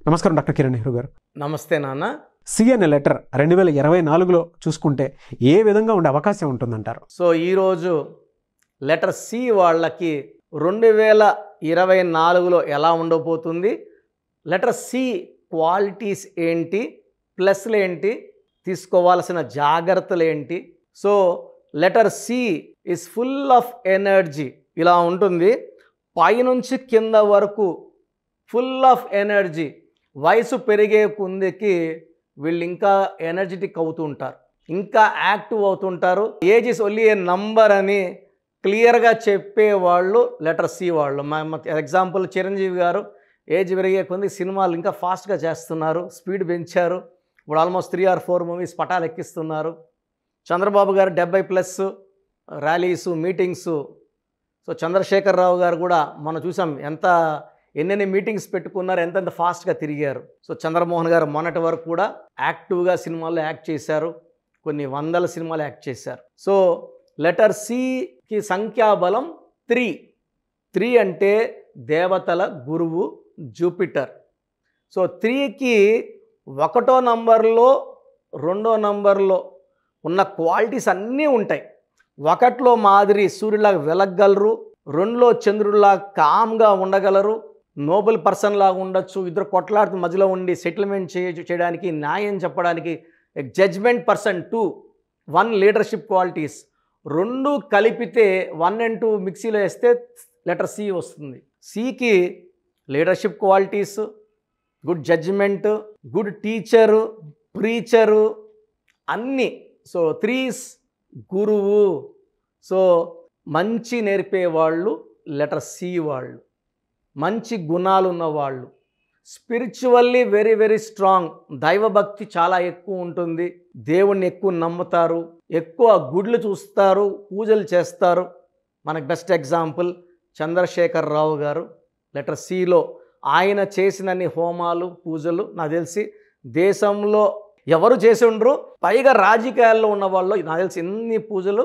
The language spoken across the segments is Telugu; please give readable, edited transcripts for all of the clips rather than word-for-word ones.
నమస్కారం డాక్టర్ కిరణ్ నెహ్రూ గారు. నమస్తే నాన్న. సి అనే లెటర్ 2024లో చూసుకుంటే ఏ విధంగా ఉండే అవకాశం ఉంటుందంటారు? సో ఈరోజు లెటర్ సి వాళ్ళకి 2024లో ఎలా ఉండబోతుంది, లెటర్ సి క్వాలిటీస్ ఏంటి, ప్లస్లు ఏంటి, తీసుకోవాల్సిన జాగ్రత్తలు ఏంటి. So letter C is full of energy. ఇలా ఉంటుంది, పైనుంచి కింద వరకు ఫుల్ ఆఫ్ ఎనర్జీ. వయసు పెరిగే కొందికి వీళ్ళు ఇంకా ఎనర్జెటిక్ అవుతూ ఉంటారు, ఇంకా యాక్టివ్ అవుతుంటారు. Age is only A number అని క్లియర్గా చెప్పేవాళ్ళు లెటర్ సి వాళ్ళు. ఎగ్జాంపుల్ చిరంజీవి గారు ఏజ్ పెరిగే కొంది సినిమాలు ఇంకా ఫాస్ట్గా చేస్తున్నారు, స్పీడ్ పెంచారు. ఇప్పుడు ఆల్మోస్ట్ 3 or 4 మూవీస్ పటాలు ఎక్కిస్తున్నారు. చంద్రబాబు గారు 70+ ర్యాలీసు, మీటింగ్సు. సో చంద్రశేఖర్ రావు గారు కూడా మనం చూసాం ఎన్నెన్ని మీటింగ్స్ పెట్టుకున్నారు, ఎంతెంత ఫాస్ట్గా తిరిగారు. సో చంద్రమోహన్ గారు మొన్నటి వరకు కూడా యాక్టివ్గా సినిమాల్లో యాక్ట్ చేశారు, కొన్ని 100 సినిమాలు యాక్ట్ చేశారు. సో లెటర్ సికి సంఖ్యాబలం 3. 3 అంటే దేవతల గురువు జూపిటర్. సో 3కి 1వ నంబర్లో 2వ నంబర్లో ఉన్న క్వాలిటీస్ అన్నీ ఉంటాయి. 1లో మాదిరి సూర్యులాగా వెలగగలరు, 2లో చంద్రుడిలా కామ్గా ఉండగలరు, నోబెల్ పర్సన్ లాగా ఉండొచ్చు, ఇద్దరు కొట్లాడుతూ మధ్యలో ఉండి సెటిల్మెంట్ చేయడానికి, న్యాయం చెప్పడానికి జడ్జ్మెంట్ పర్సన్ 2. 1 leadership qualities. 2 కలిపితే 1 and 2 మిక్సీలో వేస్తే లెటర్ సి వస్తుంది. సికి leadership qualities, good judgement, good teacher, preacher అన్నీ. సో 3 గురువు. సో మంచి నేర్పేవాళ్ళు లెటర్ సి వాళ్ళు, మంచి గుణాలు ఉన్నవాళ్ళు, స్పిరిచువల్లీ వెరీ వెరీ స్ట్రాంగ్. దైవభక్తి చాలా ఎక్కువ ఉంటుంది, దేవుణ్ణి ఎక్కువ నమ్ముతారు, ఎక్కువ గుడ్లు చూస్తారు, పూజలు చేస్తారు. మనకు బెస్ట్ ఎగ్జాంపుల్ చంద్రశేఖర్ రావు గారు లెటర్ సిలో. ఆయన చేసినన్ని హోమాలు, పూజలు నాకు తెలిసి దేశంలో ఎవరు చేసి ఉండరు. పైగా రాజకీయాల్లో ఉన్న వాళ్ళు నాకు తెలిసి ఎన్ని పూజలు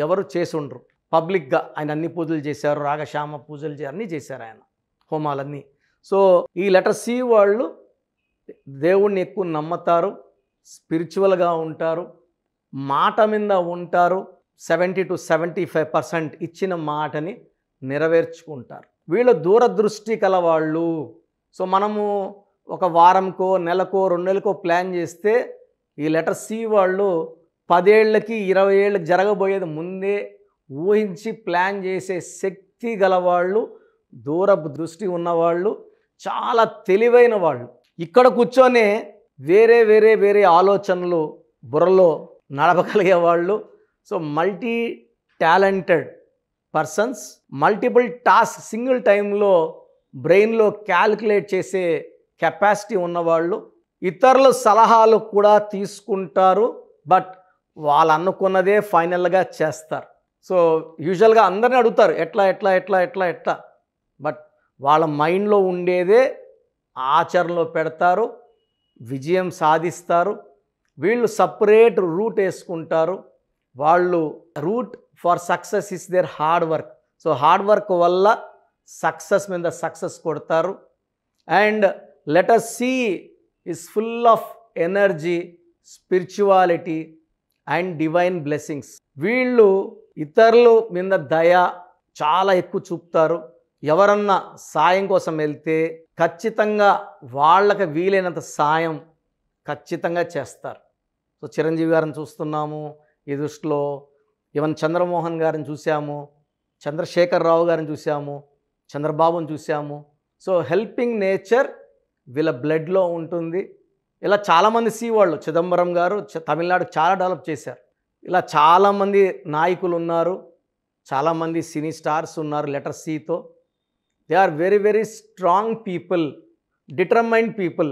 ఎవరు చేసి ఉండరు. పబ్లిక్గా ఆయన అన్ని పూజలు చేశారు, రాగశ్యామ పూజలు అన్నీ చేశారు ఆయన, హోమాలన్నీ. సో ఈ లెటర్ సి వాళ్ళు దేవుణ్ణి ఎక్కువ నమ్ముతారు, స్పిరిచువల్గా ఉంటారు, మాట మీద ఉంటారు. 70 to 75% ఇచ్చిన మాటని నెరవేర్చుకుంటారు. వీళ్ళు దూరదృష్టి కలవాళ్ళు. సో మనము ఒక వారంకో, నెలకో, 2 నెలలకో ప్లాన్ చేస్తే ఈ లెటర్ సి వాళ్ళు 10 ఏళ్ళకి 20 ఏళ్ళకి జరగబోయేది ముందే ఊహించి ప్లాన్ చేసే శక్తి గలవాళ్ళు, దూరపు దృష్టి ఉన్నవాళ్ళు, చాలా తెలివైన వాళ్ళు. ఇక్కడ కూర్చొనే వేరే వేరే వేరే ఆలోచనలు బుర్రలో నడపగలిగే వాళ్ళు. So multi talented persons, multiple task single టైంలో బ్రెయిన్లో క్యాలిక్యులేట్ చేసే కెపాసిటీ ఉన్నవాళ్ళు. ఇతరుల సలహాలు కూడా తీసుకుంటారు, బట్ వాళ్ళు అనుకున్నదే ఫైనల్గా చేస్తారు. సో యూజువల్గా అందరినీ అడుగుతారు ఎట్లా ఎట్లా ఎట్లా ఎట్లా ఎట్లా, బట్ వాళ్ళ మైండ్లో ఉండేదే ఆచరణలో పెడతారు, విజయం సాధిస్తారు. వీళ్ళు సపరేట్ రూట్ వేసుకుంటారు. వాళ్ళు route for success is there hard work. So hard work వల్ల సక్సెస్ మీద సక్సెస్ కొడతారు. And letter C is full of energy, spirituality and divine blessings. వీళ్ళు ఇతరుల మీద దయ చాలా ఎక్కువ చూపుతారు. ఎవరన్నా సాయం కోసం వెళ్తే ఖచ్చితంగా వాళ్ళకి వీలైనంత సాయం ఖచ్చితంగా చేస్తారు. సో చిరంజీవి గారిని చూస్తున్నాము ఈ దృష్టిలో, ఈవెన్ చంద్రమోహన్ గారిని చూసాము, చంద్రశేఖర్ రావు గారిని చూసాము, చంద్రబాబుని చూసాము. సో హెల్పింగ్ నేచర్ వీళ్ళ బ్లడ్లో ఉంటుంది. ఇలా చాలామంది సి వాళ్ళు, చిదంబరం గారు తమిళనాడు చాలా డెవలప్ చేశారు. ఇలా చాలామంది నాయకులు ఉన్నారు, చాలామంది సినీ స్టార్స్ ఉన్నారు లెటర్ సితో. They are very very strong people, determined people.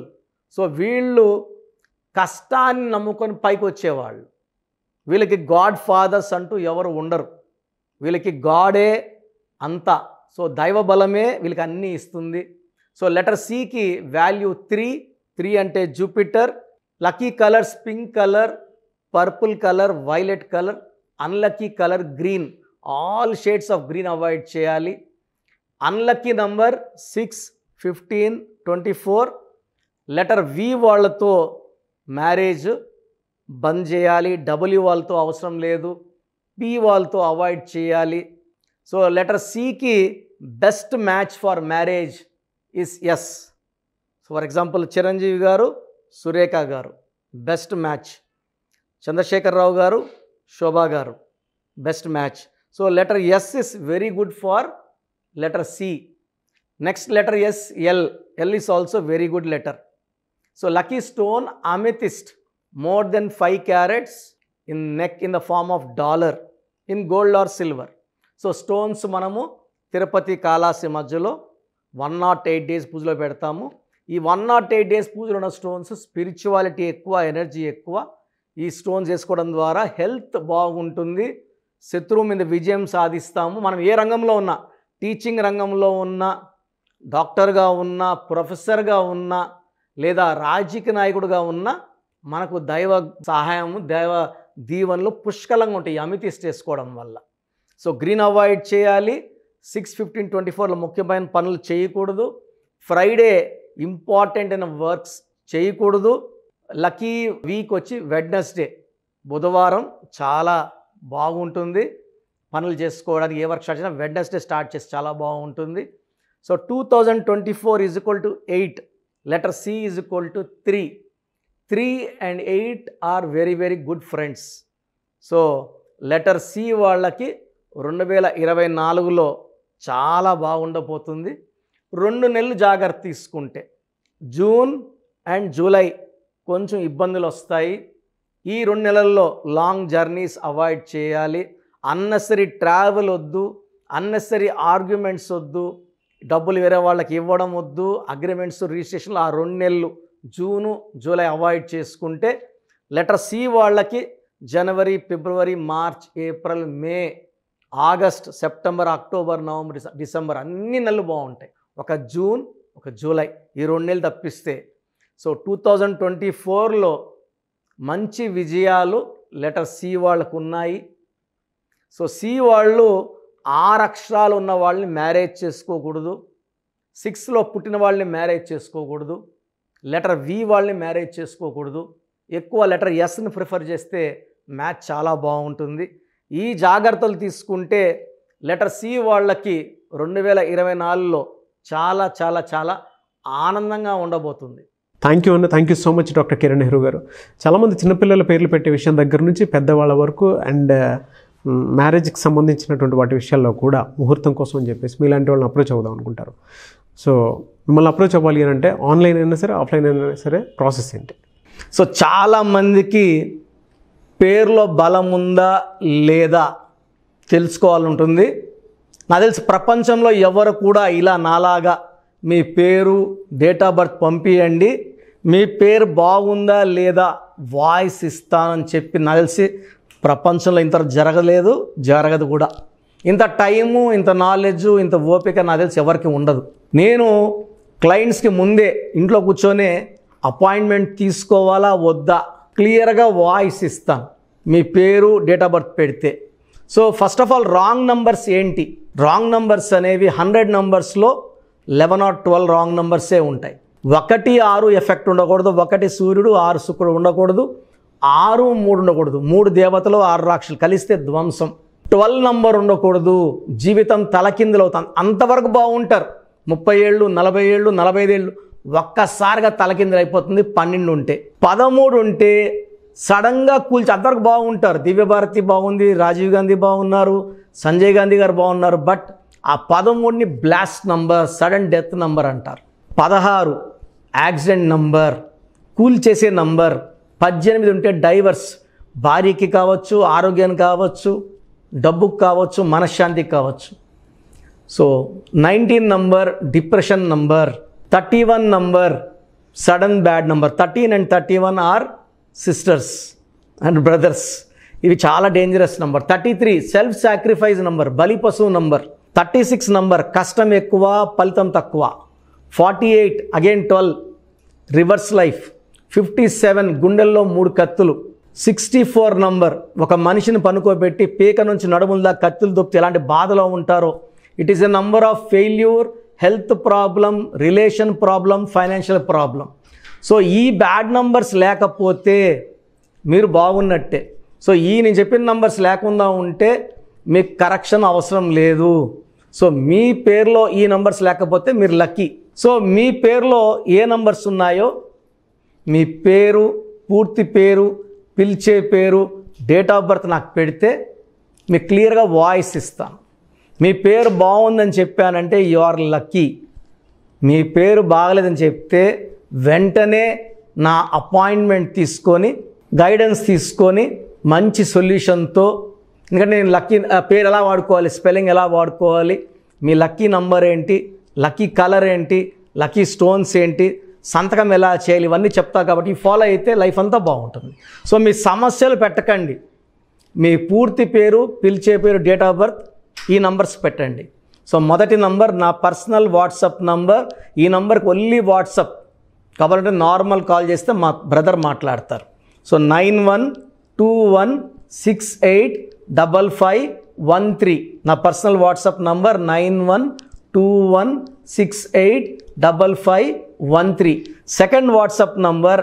So వీళ్ళు కష్టాన్ని నమ్ముకొని పైకి వచ్చేవాళ్ళు. వీళ్ళకి గాడ్ ఫాదర్స్ అంటూ ఎవరు ఉండరు, వీళ్ళకి గాడే అంతా. సో దైవ బలమే వీళ్ళకి అన్నీ ఇస్తుంది. సో లెటర్ సికి వాల్యూ 3. 3 అంటే Jupiter. Lucky colours pink colour, purple colour, violet colour. Unlucky colour green. All shades of green avoid చేయాలి. అన్లక్కీ నంబర్ 6, 15, 24, లెటర్ వి వాళ్ళతో మ్యారేజ్ బంద్ చేయాలి, డబ్ల్యూ వాళ్ళతో అవసరం లేదు, పి వాళ్ళతో అవాయిడ్ చేయాలి. సో లెటర్ సికి best match for marriage is S. So for example Chiranjeevi గారు, సురేఖ గారు బెస్ట్ మ్యాచ్, చంద్రశేఖరరావు గారు, శోభా గారు best match. So letter S is very good for letter C. Next letter S, L. L is also very good letter. So lucky stone amethyst, more than 5 carats in neck in the form of dollar in gold or silver. So stones మనము తిరుపతి కాళహస్తి మధ్యలో 108 days పూజలో పెడతాము. ఈ 108 days పూజలో ఉన్న స్టోన్స్ స్పిరిచువాలిటీ ఎక్కువ, ఎనర్జీ ఎక్కువ. ఈ స్టోన్స్ వేసుకోవడం ద్వారా హెల్త్ బాగుంటుంది, శత్రువు మీద విజయం సాధిస్తాము. మనం ఏ రంగంలో ఉన్నా, టీచింగ్ రంగంలో ఉన్నా, డాక్టర్గా ఉన్నా, ప్రొఫెసర్గా ఉన్నా, లేదా రాజకీయ నాయకుడిగా ఉన్నా మనకు దైవ సహాయము, దైవ దీవెనలు పుష్కలంగా ఉంటాయి అమితిస్ట్ వేసుకోవడం వల్ల. సో గ్రీన్ అవాయిడ్ చేయాలి. 6/15/24లో ముఖ్యమైన పనులు చేయకూడదు. ఫ్రైడే ఇంపార్టెంట్ అయిన వర్క్స్ చేయకూడదు. లక్కీ వీక్ వచ్చి వెడ్నెస్డే, బుధవారం చాలా బాగుంటుంది పనులు చేసుకోవడానికి. ఏ వర్క్ స్టార్ట్ చేసినా వెడ్నెస్డే స్టార్ట్ చేసి చాలా బాగుంటుంది. So 2024 is equal to 8. Letter C is equal to 3. 3 and 8 are very very good friends. So letter C వాళ్ళకి 2024లో చాలా బాగుండబోతుంది. 2 నెలలు జాగ్రత్త తీసుకుంటే జూన్ అండ్ జూలై కొంచెం ఇబ్బందులు వస్తాయి. ఈ 2 నెలల్లో లాంగ్ జర్నీస్ అవాయిడ్ చేయాలి. అన్నెసరీ ట్రావెల్ వద్దు, అన్నెసరీ ఆర్గ్యుమెంట్స్ వద్దు, డబ్బులు వేరే వాళ్ళకి ఇవ్వడం వద్దు, అగ్రిమెంట్స్ రిజిస్ట్రేషన్లు ఆ 2 నెలలు జూను జూలై అవాయిడ్ చేసుకుంటే లెటర్ సి వాళ్ళకి జనవరి, ఫిబ్రవరి, March, April, May, August, September, October, November, December అన్ని నెలలు బాగుంటాయి. ఒక జూన్, ఒక జూలై ఈ 2 నెలలు తప్పిస్తే. సో 2024లో మంచి విజయాలు లెటర్ సి వాళ్ళకు ఉన్నాయి. సో సి వాళ్ళు 6 అక్షరాలు ఉన్న వాళ్ళని మ్యారేజ్ చేసుకోకూడదు, 6లో పుట్టిన వాళ్ళని మ్యారేజ్ చేసుకోకూడదు, లెటర్ వి వాళ్ళని మ్యారేజ్ చేసుకోకూడదు. ఎక్కువ లెటర్ ఎస్ని ప్రిఫర్ చేస్తే మ్యాచ్ చాలా బాగుంటుంది. ఈ జాగ్రత్తలు తీసుకుంటే లెటర్ సి వాళ్ళకి 2024లో చాలా చాలా చాలా ఆనందంగా ఉండబోతుంది. థ్యాంక్ యూ అన్న, thank you so much doctor Kiran Nehru గారు. చాలామంది చిన్నపిల్లల పేర్లు పెట్టే విషయం దగ్గర నుంచి పెద్దవాళ్ళ వరకు అండ్ మ్యారేజ్కి సంబంధించినటువంటి వాటి విషయాల్లో కూడా ముహూర్తం కోసం అని చెప్పేసి మీలాంటి వాళ్ళని అప్రోచ్ అవుదాం అనుకుంటారు. సో మిమ్మల్ని అప్రోచ్ అవ్వాలి అని అంటే ఆన్లైన్ అయినా సరే, ఆఫ్లైన్ అయినా సరే ప్రాసెస్ ఏంటి? సో చాలామందికి పేరులో బలం ఉందా లేదా తెలుసుకోవాలంటుంది. నాకు తెలిసి ప్రపంచంలో ఎవరు కూడా ఇలా నాలాగా మీ పేరు, డేట్ ఆఫ్ బర్త్ పంపియండి, మీ పేరు బాగుందా లేదా వాయిస్ ఇస్తానని చెప్పి నాకు తెలిసి ప్రపంచంలో ఇంత జరగలేదు, జరగదు కూడా. ఇంత టైము, ఇంత నాలెడ్జ్, ఇంత ఓపిక నాకు తెలిసి ఎవరికి ఉండదు. నేను క్లయింట్స్కి ముందే ఇంట్లో కూర్చొని అపాయింట్మెంట్ తీసుకోవాలా వద్దా క్లియర్గా వాయిస్ ఇస్తాను మీ పేరు, డేట్ ఆఫ్ బర్త్ పెడితే. So first of all wrong numbers ఏంటి? రాంగ్ నంబర్స్ అనేవి 100 నంబర్స్లో 11 or 12 రాంగ్ నంబర్సే ఉంటాయి. 1, 6 ఎఫెక్ట్ ఉండకూడదు, 1 సూర్యుడు 6 శుక్రుడు ఉండకూడదు, 6, 3 ఉండకూడదు, 3 దేవతలు 6 రాక్షసులు కలిస్తే ధ్వంసం. 12 నంబర్ ఉండకూడదు, జీవితం తలకిందులు అవుతాను. అంతవరకు బాగుంటారు, 30 ఏళ్ళు, 40 ఏళ్ళు, 45 ఏళ్ళు, ఒక్కసారిగా తలకిందులు అయిపోతుంది 12 ఉంటే. 13 ఉంటే సడన్గా కూల్చి అంతవరకు బాగుంటారు. దివ్యభారతి బాగుంది, రాజీవ్ గాంధీ బాగున్నారు, సంజయ్ గాంధీ గారు బాగున్నారు. బట్ ఆ 13ని blast number, sudden death number అంటారు. 16 యాక్సిడెంట్ నంబర్, కూల్ చేసే నంబర్. 18 ఉంటే డైవర్స్, భార్యకి కావచ్చు, ఆరోగ్యానికి కావచ్చు, డబ్బుకు కావచ్చు, మనశ్శాంతికి కావచ్చు. So 19 number depression number. 31 number sudden bad number. 13 and 31 are sisters and brothers. ఇవి చాలా dangerous number. 33 self sacrifice number, బలి పశువు నంబర్. 36 నంబర్ కష్టం ఎక్కువ, ఫలితం తక్కువ. 48 అగైన్ 12 రివర్స్ లైఫ్. 57 గుండెల్లో 3 కత్తులు. 64 నంబర్ ఒక మనిషిని పనుకోబెట్టి పీక నుంచి నడుముల కత్తులు దొప్పితే ఎలాంటి బాధలో ఉంటారో. It is a number of failure, health problem, relation problem, financial problem. So ఈ బ్యాడ్ నంబర్స్ లేకపోతే మీరు బాగున్నట్టే. సో నేను చెప్పిన నంబర్స్ లేకుండా ఉంటే మీకు కరెక్షన్ అవసరం లేదు. సో మీ పేరులో ఈ నంబర్స్ లేకపోతే మీరు లక్కీ. సో మీ పేరులో ఏ నంబర్స్ ఉన్నాయో మీ పేరు, పూర్తి పేరు, పిలిచే పేరు, డేట్ ఆఫ్ బర్త్ నాకు పెడితే మీకు క్లియర్గా వాయిస్ ఇస్తాను. మీ పేరు బాగుందని చెప్పానంటే యు ఆర్ లక్కీ. మీ పేరు బాగలేదని చెప్తే వెంటనే నా అపాయింట్మెంట్ తీసుకొని గైడెన్స్ తీసుకొని మంచి సొల్యూషన్తో, ఎందుకంటే నేను లక్కీ పేరు ఎలా వాడుకోవాలి, స్పెల్లింగ్ ఎలా వాడుకోవాలి, మీ లక్కీ నంబర్ ఏంటి, లక్కీ కలర్ ఏంటి, లక్కీ స్టోన్స్ ఏంటి, సంతకం ఎలా చేయాలి, ఇవన్నీ చెప్తా కాబట్టి ఫాలో అయితే లైఫ్ అంతా బాగుంటుంది. సో మీ సమస్యలు పెట్టకండి. మీ పూర్తి పేరు, పిలిచే పేరు, డేట్ ఆఫ్ బర్త్, ఈ నంబర్స్ పెట్టండి. సో మొదటి నంబర్ నా పర్సనల్ వాట్సాప్ నంబర్. ఈ నంబర్కి ఓన్లీ వాట్సాప్, కాబట్టి నార్మల్ కాల్ చేస్తే మా బ్రదర్ మాట్లాడతారు. సో 9121685513 నా personal WhatsApp number 9121685513. Second WhatsApp number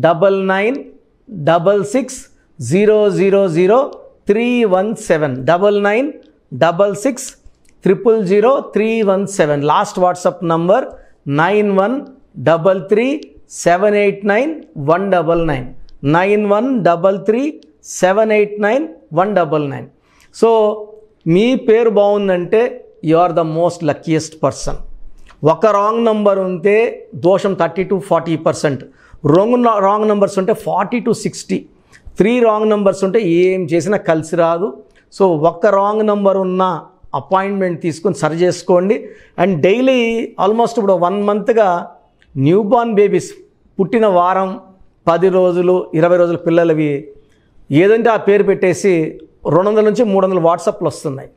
9966000317 9966000317. Last WhatsApp number 9133789199 9133789199. So మీ పేరు బాగుందంటే you are the most luckiest person. ఒక రాంగ్ నంబర్ ఉంటే దోషం 30 to 40%, రాంగ్ నంబర్స్ ఉంటే 40 to 60, 3 రాంగ్ నంబర్స్ ఉంటే ఏం చేసినా కలిసి రాదు. సో ఒక్క రాంగ్ నంబర్ ఉన్న అపాయింట్మెంట్ తీసుకొని సరి చేసుకోండి. అండ్ డైలీ ఆల్మోస్ట్ ఇప్పుడు 1 మంత్గా న్యూబార్న్ బేబీస్ పుట్టిన వారం, 10 రోజులు, 20 రోజుల పిల్లలవి ఏదంటే ఆ పేరు పెట్టేసి 200 నుంచి 300 వాట్సాప్లు వస్తున్నాయి.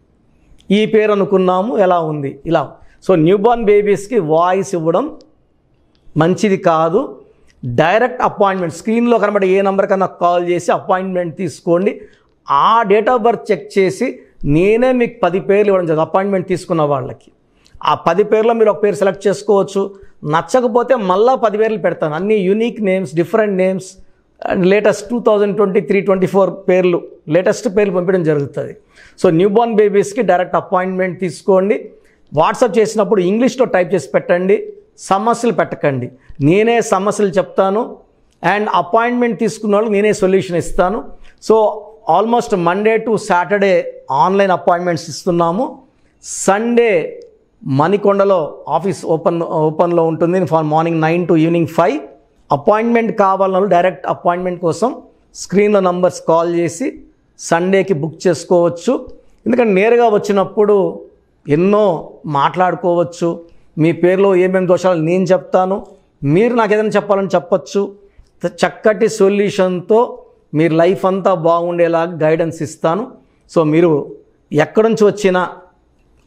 ఈ పేరు అనుకున్నాము, ఎలా ఉంది ఇలా. సో న్యూబార్న్ బేబీస్కి వాయిస్ ఇవ్వడం మంచిది కాదు. డైరెక్ట్ అపాయింట్మెంట్, స్క్రీన్లో కనబడే ఏ నెంబర్ కన్నా కాల్ చేసి అపాయింట్మెంట్ తీసుకోండి. ఆ డేట్ ఆఫ్ బర్త్ చెక్ చేసి నేనే మీకు 10 పేర్లు ఇవ్వడం జరుగుతుంది అపాయింట్మెంట్ తీసుకున్న వాళ్ళకి. ఆ 10 పేర్లో మీరు ఒక పేరు సెలెక్ట్ చేసుకోవచ్చు. నచ్చకపోతే మళ్ళీ 10 పేర్లు పెడతాను, అన్ని unique names, different names, and latest 2023-24 పేర్లు, లేటెస్ట్ పేర్లు పంపించడం జరుగుతుంది. సో న్యూబార్న్ బేబీస్కి డైరెక్ట్ అపాయింట్మెంట్ తీసుకోండి. వాట్సాప్ చేసినప్పుడు ఇంగ్లీష్లో టైప్ చేసి పెట్టండి, సమస్యలు పెట్టకండి. నేనే సమస్యలు చెప్తాను అండ్ అపాయింట్మెంట్ తీసుకున్న వాళ్ళకి నేనే సొల్యూషన్ ఇస్తాను. So almost Monday to Saturday online appointments ఇస్తున్నాము. సండే మణికొండలో ఆఫీస్ ఓపెన్లో ఉంటుంది మార్నింగ్ 9 to ఈవినింగ్ 5. అపాయింట్మెంట్ కావాలన్న డైరెక్ట్ అపాయింట్మెంట్ కోసం స్క్రీన్లో నంబర్స్ కాల్ చేసి సండేకి బుక్ చేసుకోవచ్చు. ఎందుకంటే నేరుగా వచ్చినప్పుడు ఎన్నో మాట్లాడుకోవచ్చు. మీ పేరులో ఏమేమి దోషాలు నేను చెప్తాను, మీరు నాకు ఏదైనా చెప్పాలని చెప్పచ్చు. చక్కటి సొల్యూషన్తో మీరు లైఫ్ అంతా బాగుండేలాగా గైడెన్స్ ఇస్తాను. సో మీరు ఎక్కడి నుంచి వచ్చినా,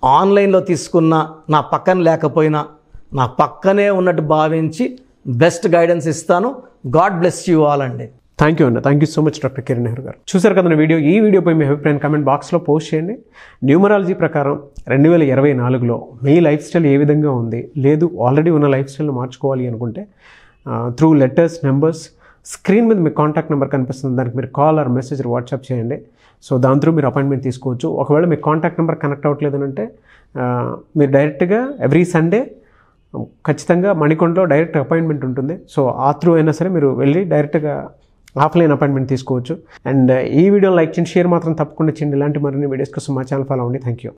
ఆన్లైన్లో తీసుకున్న, నా పక్కన లేకపోయినా నా పక్కనే ఉన్నట్టు భావించి బెస్ట్ గైడెన్స్ ఇస్తాను. గాడ్ బ్లెస్ యూ ఆల్ అండి. థ్యాంక్ యూ అన్న. Thank you so much doctor Kiran Nehru గారు. చూసారు కదా వీడియో. ఈ వీడియోపై మీ అభిప్రాయాన్ని కామెంట్ బాక్స్లో పోస్ట్ చేయండి. న్యూమరాలజీ ప్రకారం 2024లో మీ లైఫ్ స్టైల్ ఏ విధంగా ఉంది, లేదు ఆల్రెడీ ఉన్న లైఫ్ స్టైల్ని మార్చుకోవాలి అనుకుంటే త్రూ లెటర్స్, నెంబర్స్, స్క్రీన్ మీద మీ కాంటాక్ట్ నెంబర్ కనిపిస్తుంది, దానికి మీరు కాల్ ఆర్ మెసేజ్ వాట్సాప్ చేయండి. సో దాని త్రూ మీరు అపాయింట్మెంట్ తీసుకోవచ్చు. ఒకవేళ మీ కాంటాక్ట్ నెంబర్ కనెక్ట్ అవ్వట్లేదు అంటే మీరు డైరెక్ట్గా ఎవ్రీ సండే ఖచ్చితంగా మణికొండలో డైరెక్ట్ అపాయింట్మెంట్ ఉంటుంది. సో ఆ త్రూ అయినా సరే మీరు వెళ్ళి డైరెక్ట్గా ఆఫ్లైన్ అపాయింట్మెంట్ తీసుకోవచ్చు. అండ్ ఈ వీడియో లైక్ చేయండి, షేర్ మాత్రం తప్పకుండా చేయండి. ఇలాంటి మరిన్ని వీడియోస్ కోసం మా ఛానల్ ఫాలో అవ్వండి. Thank you.